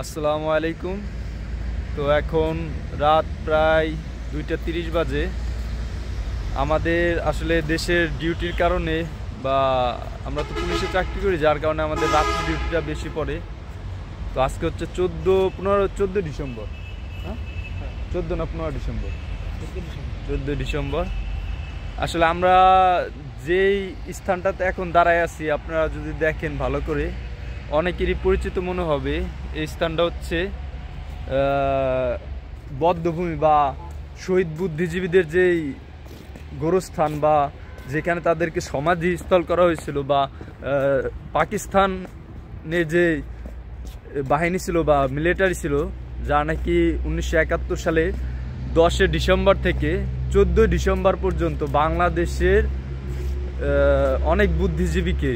আসসালামু আলাইকুম। তো এখন রাত প্রায় 2:30 বাজে। আমাদের আসলে দেশের ডিউটির কারণে বা আমরা তো পুলিশে চাকরি করি, যার কারণে আমাদের রাত্রি ডিউটিটা বেশি পড়ে। তো আজকে হচ্ছে 14 ডিসেম্বর, হ্যাঁ 14 না 15 ডিসেম্বর, 14 ডিসেম্বর। আসলে আমরা যেই স্থানটাতে এখন দাঁড়ায় আছি, আপনারা যদি দেখেন ভালো করে অনেকেরই পরিচিত মনে হবে। এই স্থানটা হচ্ছে বধ্যভূমি বা শহীদ বুদ্ধিজীবীদের যেই গোরস্থান, বা যেখানে তাদেরকে সমাধিস্থল করা হয়েছিল, বা পাকিস্তানে যে বাহিনী ছিল বা মিলিটারি ছিল, যা নাকি 1971 সালে 10 ডিসেম্বর থেকে 14 ডিসেম্বর পর্যন্ত বাংলাদেশের অনেক বুদ্ধিজীবীকে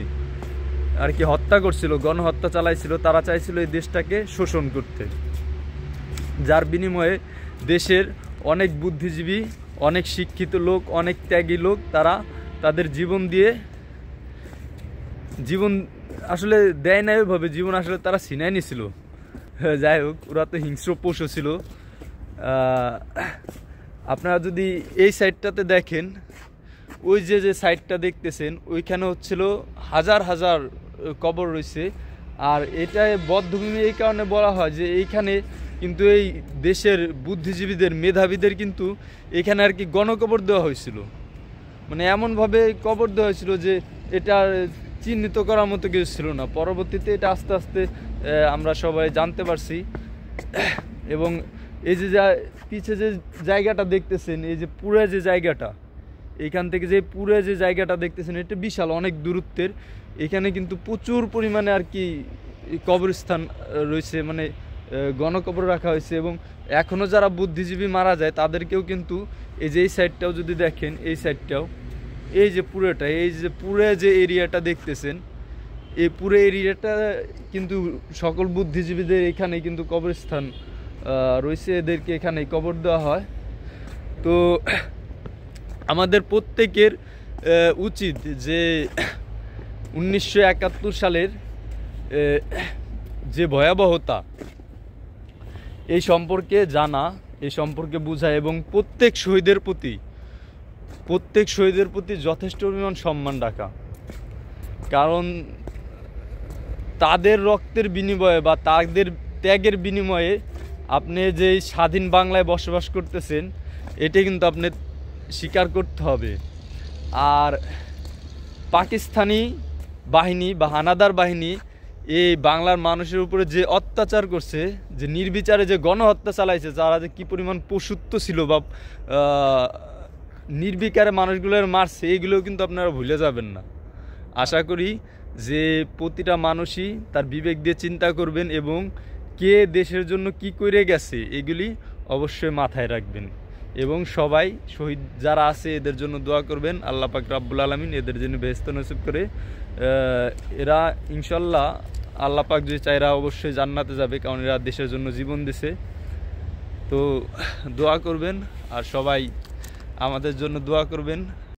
আর কি হত্যা করছিল, গণহত্যা চালাইছিল। তারা চাইছিল এই দেশটাকে শোষণ করতে, যার বিনিময়ে দেশের অনেক বুদ্ধিজীবী, অনেক শিক্ষিত লোক, অনেক ত্যাগী লোক, তারা তাদের জীবন দিয়ে জীবন আসলে দেয় না ওইভাবে, জীবন আসলে তারা ছিনাই নিছিল। যাই হোক, ওরা তো হিংস্র পশু ছিল। আপনারা যদি এই সাইডটাতে দেখেন, ওই যে সাইডটা দেখতেছেন, ওইখানে হচ্ছিল হাজার হাজার কবর রয়েছে। আর এটাই বধ্যভূমি এই কারণে বলা হয় যে এইখানে কিন্তু এই দেশের বুদ্ধিজীবীদের, মেধাবীদের কিন্তু এখানে আর কি গণকবর দেওয়া হয়েছিল। মানে এমনভাবে কবর দেওয়া হয়েছিল যে এটা চিহ্নিত করার মতো কিছু ছিল না। পরবর্তীতে এটা আস্তে আস্তে আমরা সবাই জানতে পারছি। এবং এই যে পিছে যে জায়গাটা দেখতেছেন, এই যে পুরো যে জায়গাটা, এইখান থেকে যে পুরো যে জায়গাটা দেখতেছেন, এটা বিশাল, অনেক দূরত্বের। এখানে কিন্তু প্রচুর পরিমাণে আর কি কবরস্থান রয়েছে, মানে গণকবর রাখা হয়েছে। এবং এখনও যারা বুদ্ধিজীবী মারা যায় তাদেরকেও কিন্তু এই যে এই সাইডটাও যদি দেখেন, এই সাইডটাও, এই যে পুরোটা, এই যে পুরো যে এরিয়াটা দেখতেছেন, এই পুরো এরিয়াটা কিন্তু সকল বুদ্ধিজীবীদের এখানে কিন্তু কবরস্থান রয়েছে, এদেরকে এখানে কবর দেওয়া হয়। তো আমাদের প্রত্যেকের উচিত যে 1971 সালের যে ভয়াবহতা, এই সম্পর্কে জানা, এই সম্পর্কে বোঝা, এবং প্রত্যেক শহীদের প্রতি যথেষ্ট পরিমাণ সম্মান রাখা। কারণ তাদের রক্তের বিনিময়ে বা তাদের ত্যাগের বিনিময়ে আপনি যে স্বাধীন বাংলায় বসবাস করতেছেন, এটা কিন্তু আপনি স্বীকার করতে হবে। আর পাকিস্তানি বাহিনী বা হানাদার বাহিনী এই বাংলার মানুষের উপরে যে অত্যাচার করছে, যে নির্বিচারে যে গণহত্যা চালাইছে, যারা যে কী পরিমাণ পশুত্ব ছিল বা নির্বিকারে মানুষগুলোর মারছে, এইগুলোও কিন্তু আপনারা ভুলে যাবেন না। আশা করি যে প্রতিটা মানুষই তার বিবেক দিয়ে চিন্তা করবেন এবং কে দেশের জন্য কি করে গেছে এগুলি অবশ্যই মাথায় রাখবেন। এবং সবাই শহীদ যারা আছে এদের জন্য দোয়া করবেন। আল্লাহ পাক রাব্বুল আলামিন এদের জন্য বেহেশত নসিব করে। এরা ইনশাল্লাহ আল্লাহ পাক যদি চায়, এরা অবশ্যই জান্নাতে যাবে, কারণ এরা দেশের জন্য জীবন দিছে। তো দোয়া করবেন, আর সবাই আমাদের জন্য দোয়া করবেন।